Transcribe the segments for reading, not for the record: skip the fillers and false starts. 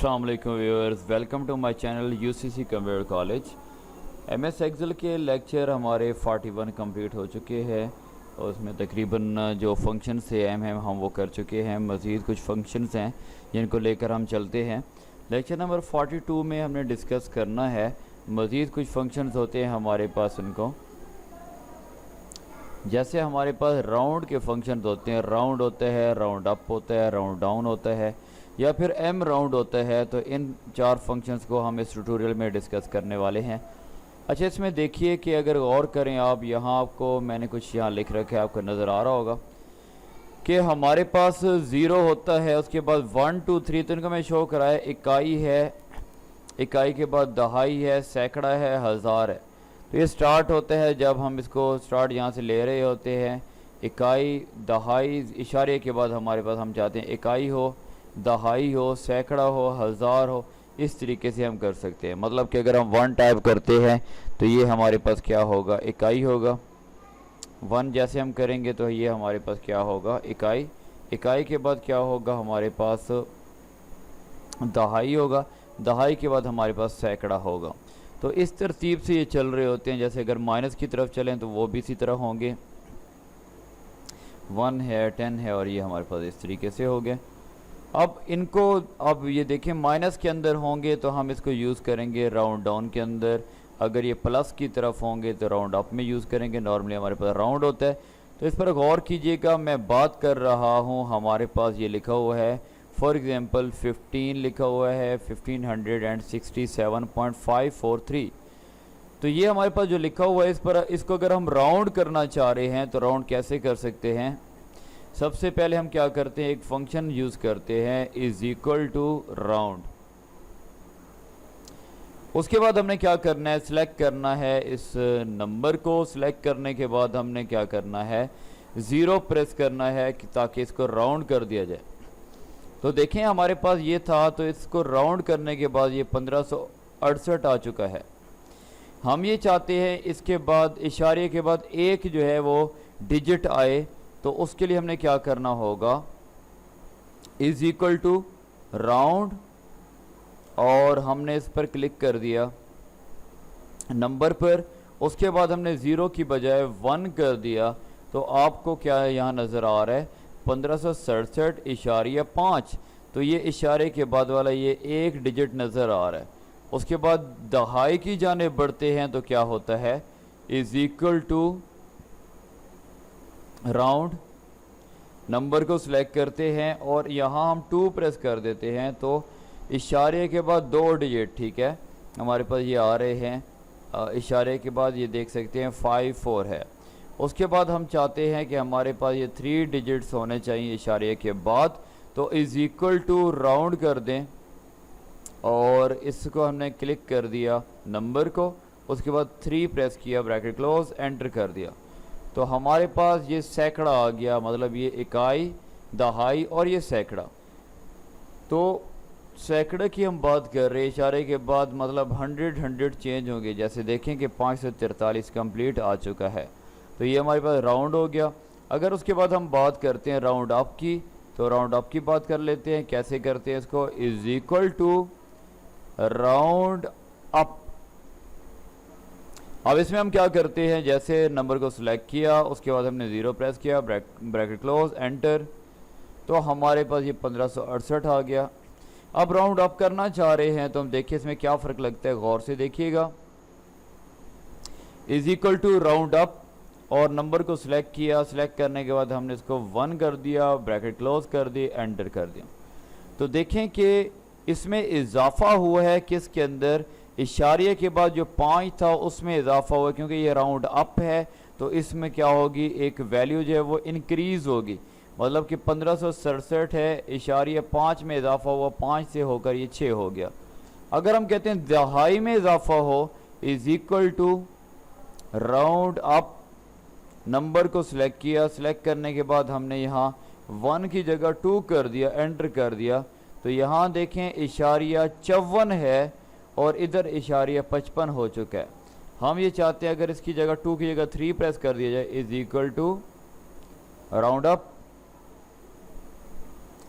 अस्सलाम वालेकुम viewers, welcome to my channel UCC computer college. MS Excel के lecture हमारे 41 कंप्लीट हो चुके हैं और उसमें तकरीबन जो फंक्शंस थे अहम हम वो कर चुके हैं। मज़ीद कुछ फंक्शंस हैं जिनको लेकर हम चलते हैं। लेक्चर नंबर 42 में हमने डिस्कस करना है मज़ीद कुछ फंक्शंस होते हैं हमारे पास। उनको जैसे हमारे पास राउंड के फंक्शंस होते हैं, राउंड होता है, राउंड अप होता है, राउंड डाउन होता है या फिर एम राउंड होता है। तो इन चार फंक्शंस को हम इस ट्यूटोरियल में डिस्कस करने वाले हैं। अच्छा, इसमें देखिए कि अगर गौर करें आप, यहाँ आपको मैंने कुछ यहाँ लिख रखा है, आपको नज़र आ रहा होगा कि हमारे पास ज़ीरो होता है, उसके बाद 1 2 3, तो इनको मैं शो कराया। इकाई है, इकाई के बाद दहाई है, सैकड़ा है, हज़ार है। तो ये स्टार्ट होता है जब हम इसको स्टार्ट यहाँ से ले रहे होते हैं। इकाई, दहाई, इशारे के बाद हमारे पास हम चाहते हैं इकाई हो, दहाई हो, सैकड़ा हो, हज़ार हो। इस तरीके से हम कर सकते हैं। मतलब कि अगर हम 1 टाइप करते हैं तो ये हमारे पास क्या होगा, इकाई होगा। 1 जैसे हम करेंगे तो ये हमारे पास क्या होगा, इकाई। इकाई के बाद क्या होगा, हमारे पास दहाई होगा। दहाई के बाद हमारे पास सैकड़ा होगा। तो इस तरतीब से ये चल रहे होते हैं। जैसे अगर माइनस की तरफ चलें तो वो भी इसी तरह होंगे। 1 है, 10 है और ये हमारे पास इस तरीके से हो गए। अब इनको, अब ये देखें माइनस के अंदर होंगे तो हम इसको यूज़ करेंगे राउंड डाउन के अंदर। अगर ये प्लस की तरफ होंगे तो राउंड अप में यूज़ करेंगे। नॉर्मली हमारे पास राउंड होता है। तो इस पर गौर कीजिएगा, मैं बात कर रहा हूँ, हमारे पास ये लिखा हुआ है फॉर एग्ज़ाम्पल 15 लिखा हुआ है, 1567.543। तो ये हमारे पास जो लिखा हुआ है, इस पर इसको अगर हम राउंड करना चाह रहे हैं तो राउंड कैसे कर सकते हैं। सबसे पहले हम क्या करते हैं, एक फंक्शन यूज़ करते हैं इज इक्वल टू राउंड। उसके बाद हमने क्या करना है, सिलेक्ट करना है इस नंबर को। सिलेक्ट करने के बाद हमने क्या करना है, 0 प्रेस करना है ताकि इसको राउंड कर दिया जाए। तो देखें हमारे पास ये था, तो इसको राउंड करने के बाद ये 1568 आ चुका है। हम ये चाहते हैं इसके बाद इशारे के बाद एक जो है वो डिजिट आए। तो उसके लिए हमने क्या करना होगा, इज इक्वल टू राउंड, और हमने इस पर क्लिक कर दिया नंबर पर। उसके बाद हमने 0 की बजाय 1 कर दिया। तो आपको क्या यहाँ नज़र आ रहा है, 1567.5। तो ये इशारे के बाद वाला ये एक डिजिट नज़र आ रहा है। उसके बाद दहाई की जानिब बढ़ते हैं तो क्या होता है, is equal to round. Number को सिलेक्ट करते हैं और यहाँ हम 2 प्रेस कर देते हैं। तो इशारे के बाद 2 डिजिट, ठीक है, हमारे पास ये आ रहे हैं। इशारे के बाद ये देख सकते हैं 5 4 है। उसके बाद हम चाहते हैं कि हमारे पास ये 3 डिजिट्स होने चाहिए इशारे के बाद। तो इज़ इक्वल टू राउंड कर दें और इसको हमने क्लिक कर दिया नंबर को। उसके बाद 3 प्रेस किया, ब्रैकेट क्लोज, एंटर कर दिया। तो हमारे पास ये सैकड़ा आ गया। मतलब ये इकाई, दहाई और ये सैकड़ा। तो सैकड़े की हम बात कर रहे हैं, इशारे के बाद मतलब 100 चेंज होंगे। जैसे देखें कि 543 कंप्लीट आ चुका है। तो ये हमारे पास राउंड हो गया। अगर उसके बाद हम बात करते हैं राउंड अप की, तो राउंड अप की बात कर लेते हैं। कैसे करते हैं इसको, is equal to round up. अब इसमें हम क्या करते हैं, जैसे नंबर को सिलेक्ट किया, उसके बाद हमने 0 प्रेस किया, ब्रैकेट क्लोज, एंटर। तो हमारे पास ये 1568 आ गया। अब राउंड अप करना चाह रहे हैं तो हम देखिए इसमें क्या फ़र्क लगता है, गौर से देखिएगा। Is equal to round up और नंबर को सिलेक्ट किया। सिलेक्ट करने के बाद हमने इसको 1 कर दिया, ब्रैकेट क्लोज कर दी, एंटर कर दिया। तो देखें कि इसमें इजाफा हुआ है किसके अंदर, इशारे के बाद जो 5 था उसमें इजाफा हुआ। क्योंकि ये राउंड अप है तो इसमें क्या होगी, एक वैल्यू जो है वो इंक्रीज़ होगी। मतलब कि 1567 है, इशारिया 5 में इजाफा हुआ, 5 से होकर ये 6 हो गया। अगर हम कहते हैं दहाई में इजाफा हो, is equal to round up. Number को सिलेक्ट किया। सिलेक्ट करने के बाद हमने यहाँ 1 की जगह 2 कर दिया, एंटर कर दिया। तो यहाँ देखें इशारिया 54 है और इधर इशारिया 55 हो चुका है। हम ये चाहते हैं अगर इसकी जगह 2 की जगह 3 प्रेस कर दिया जाए, is equal to round up.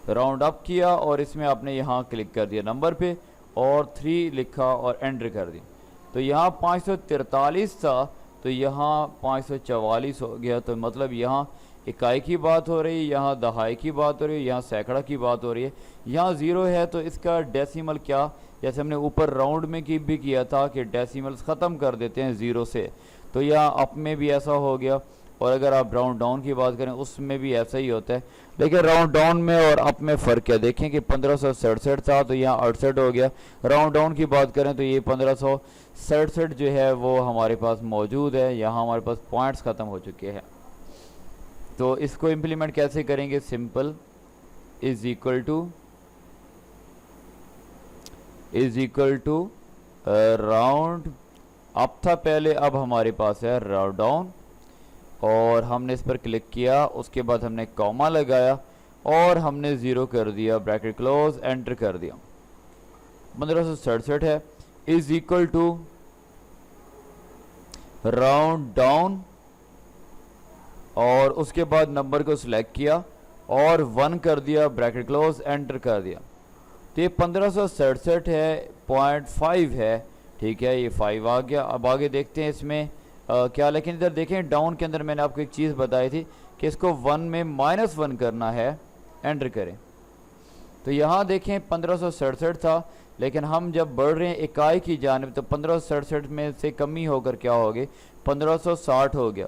Round up किया और इसमें आपने यहाँ क्लिक कर दिया नंबर पे और 3 लिखा और एंटर कर दी। तो यहाँ 543 था तो यहाँ 544 हो गया। तो मतलब यहाँ इकाई की बात हो रही है, यहाँ दहाई की बात हो रही है, यहाँ सैकड़ा की बात हो रही है, यहाँ ज़ीरो है तो इसका डेसिमल क्या, जैसे हमने ऊपर राउंड में की भी किया था कि डेसिमल्स ख़त्म कर देते हैं ज़ीरो से, तो यहाँ अप में भी ऐसा हो गया। और अगर आप राउंड डाउन की बात करें उसमें भी ऐसा ही होता है, लेकिन राउंड डाउन में और अप में फ़र्क क्या, देखें कि 1567 था तो यहाँ 68 हो गया। राउंड डाउन की बात करें तो ये 1567 जो है वो हमारे पास मौजूद है, यहाँ हमारे पास पॉइंट्स ख़त्म हो चुके हैं। तो इसको इम्प्लीमेंट कैसे करेंगे, simple is equal to round up था पहले, अब हमारे पास है राउंड डाउन और हमने इस पर क्लिक किया, उसके बाद हमने कॉमा लगाया और हमने ज़ीरो कर दिया, ब्रैकेट क्लोज, एंटर कर दिया। 1567 है is equal to round down और उसके बाद नंबर को सिलेक्ट किया और 1 कर दिया, ब्रैकेट क्लोज, एंटर कर दिया। तो ये 1567 है, 0.5 है, ठीक है, ये 5 आ गया। अब आगे देखते हैं इसमें क्या, लेकिन इधर देखें डाउन के अंदर मैंने आपको एक चीज़ बताई थी कि इसको 1 में -1 करना है, एंटर करें। तो यहाँ देखें 1567 था, लेकिन हम जब बढ़ रहे हैं इकाई की जानिब तो 1567 में से कमी होकर क्या हो गई, 1560 हो गया।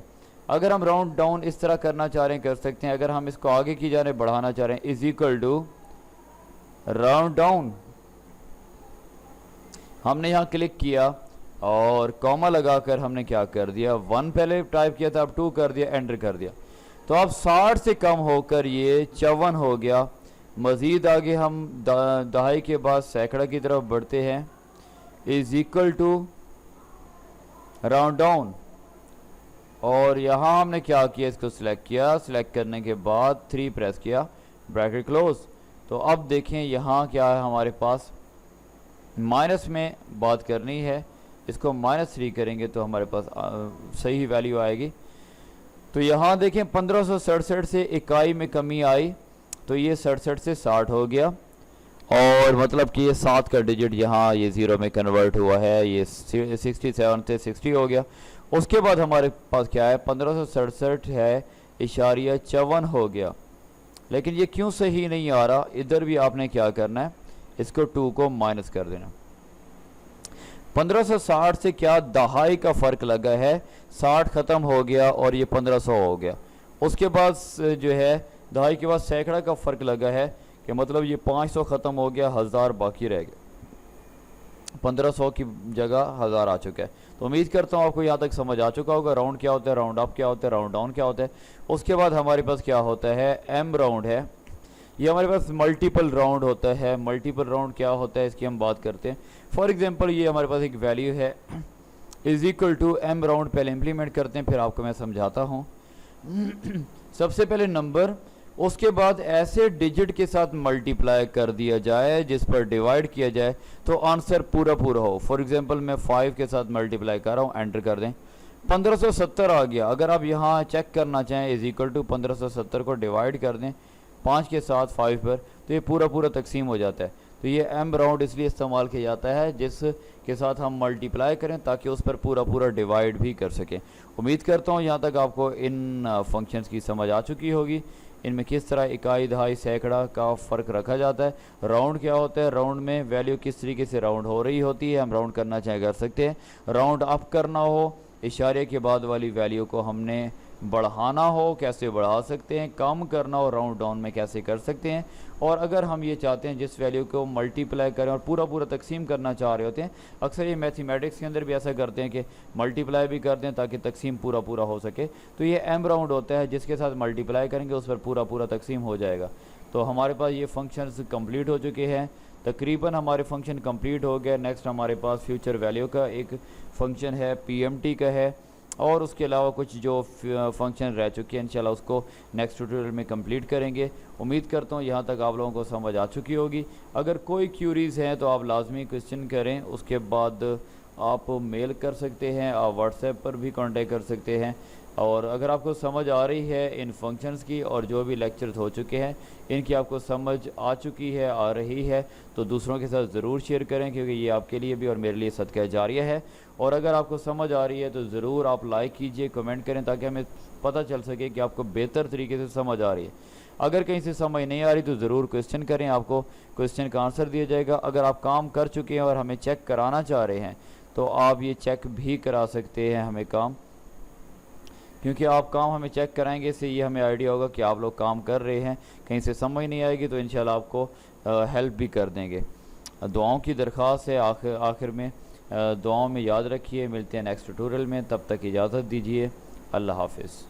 अगर हम राउंड डाउन इस तरह करना चाह रहे हैं कर सकते हैं, अगर हम इसको आगे की जानिब बढ़ाना चाह रहे हैं is equal to round down, हमने यहाँ क्लिक किया और कॉमा लगाकर हमने क्या कर दिया, 1 पहले टाइप किया था, अब 2 कर दिया, एंटर कर दिया। तो अब 60 से कम होकर ये 54 हो गया। मज़ीद आगे हम दहाई के बाद सैकड़ा की तरफ बढ़ते हैं, is equal to round down और यहाँ हमने क्या किया, इसको सिलेक्ट किया, सिलेक्ट करने के बाद 3 प्रेस किया, ब्रैकेट क्लोज। तो अब देखें यहाँ क्या है हमारे पास, माइनस में बात करनी है, इसको -3 करेंगे तो हमारे पास सही वैल्यू आएगी। तो यहाँ देखें 1567 से इकाई में कमी आई तो ये 67 से 60 हो गया और मतलब कि ये 7 का डिजिट यहाँ ये 0 में कन्वर्ट हुआ है, ये 67 से 60 हो गया। उसके बाद हमारे पास क्या है, 1567 है इशारिया 54 हो गया। लेकिन ये क्यों सही नहीं आ रहा, इधर भी आपने क्या करना है, इसको 2 को माइनस कर देना। 1560 से क्या दहाई का फ़र्क लगा है, 60 ख़त्म हो गया और ये 1500 हो गया। उसके बाद जो है दहाई के बाद सैकड़ा का फ़र्क लगा है कि मतलब ये 500 ख़त्म हो गया, 1000 बाकी रह गया, 1500 की जगह 1000 आ चुका है। तो उम्मीद करता हूँ आपको यहाँ तक समझ आ चुका होगा राउंड क्या होता है, राउंड अप क्या होता है, राउंड डाउन क्या होता है। उसके बाद हमारे पास क्या होता है, एम राउंड है, ये हमारे पास मल्टीपल राउंड होता है। मल्टीपल राउंड क्या होता है इसकी हम बात करते हैं। फॉर एग्जांपल ये हमारे पास एक वैल्यू है is equal to M round, पहले इंप्लीमेंट करते हैं फिर आपको मैं समझाता हूँ। सबसे पहले नंबर, उसके बाद ऐसे डिजिट के साथ मल्टीप्लाई कर दिया जाए जिस पर डिवाइड किया जाए तो आंसर पूरा पूरा हो। फॉर एग्जांपल मैं 5 के साथ मल्टीप्लाई कर रहा हूँ, एंटर कर दें, 1570 आ गया। अगर आप यहाँ चेक करना चाहें इज इक्वल टू 1570 को डिवाइड कर दें 5 के साथ 5 पर तो ये पूरा पूरा तकसीम हो जाता है। तो ये एम राउंड इसलिए इस्तेमाल किया जाता है जिस के साथ हम मल्टीप्लाई करें ताकि उस पर पूरा पूरा डिवाइड भी कर सकें। उम्मीद करता हूँ यहाँ तक आपको इन फंक्शंस की समझ आ चुकी होगी, इनमें किस तरह इकाई दहाई सैकड़ा का फ़र्क रखा जाता है। राउंड क्या होता है, राउंड में वैल्यू किस तरीके से राउंड हो रही होती है, हम राउंड करना चाहे कर सकते हैं। राउंड अप करना हो, इशारे के बाद वाली वैल्यू को हमने बढ़ाना हो कैसे बढ़ा सकते हैं, कम करना हो राउंड डाउन में कैसे कर सकते हैं। और अगर हम ये चाहते हैं जिस वैल्यू को मल्टीप्लाई करें और पूरा पूरा तकसीम करना चाह रहे होते हैं, अक्सर ये मैथमेटिक्स के अंदर भी ऐसा करते हैं कि मल्टीप्लाई भी कर दें ताकि तकसीम पूरा पूरा हो सके। तो ये एम राउंड होता है जिसके साथ मल्टीप्लाई करेंगे उस पर पूरा पूरा तकसीम हो जाएगा। तो हमारे पास ये फंक्शंस कंप्लीट हो चुके हैं, तकरीबन हमारे फंक्शन कंप्लीट हो गए। नेक्स्ट हमारे पास फ्यूचर वैल्यू का एक फंक्शन है, पीएमटी का है, और उसके अलावा कुछ जो फंक्शन रह चुके हैं इंशाल्लाह उसको नेक्स्ट ट्यूटोरियल में कंप्लीट करेंगे। उम्मीद करता हूँ यहाँ तक आप लोगों को समझ आ चुकी होगी। अगर कोई क्यूरीज़ हैं तो आप लाजमी क्वेश्चन करें, उसके बाद आप मेल कर सकते हैं, आप व्हाट्सएप पर भी कांटेक्ट कर सकते हैं। और अगर आपको समझ आ रही है इन फंक्शंस की और जो भी लेक्चर्स हो चुके हैं इनकी आपको समझ आ चुकी है, आ रही है, तो दूसरों के साथ ज़रूर शेयर करें, क्योंकि ये आपके लिए भी और मेरे लिए सदका जारिया है। और अगर आपको समझ आ रही है तो ज़रूर आप लाइक कीजिए, कमेंट करें, ताकि हमें पता चल सके कि आपको बेहतर तरीके से समझ आ रही है। अगर कहीं से समझ नहीं आ रही तो ज़रूर क्वेश्चन करें, आपको क्वेश्चन का आंसर दिया जाएगा। अगर आप काम कर चुके हैं और हमें चेक कराना चाह रहे हैं तो आप ये चेक भी करा सकते हैं हमें काम, क्योंकि आप काम हमें चेक कराएंगे, इससे ये हमें आइडिया होगा कि आप लोग काम कर रहे हैं। कहीं से समझ नहीं आएगी तो इंशाल्लाह आपको हेल्प भी कर देंगे। दुआओं की दरख्वास्त है आखिर में, दुआओं में याद रखिए। मिलते हैं नेक्स्ट ट्यूटोरियल में, तब तक इजाज़त दीजिए। अल्लाह हाफिज़।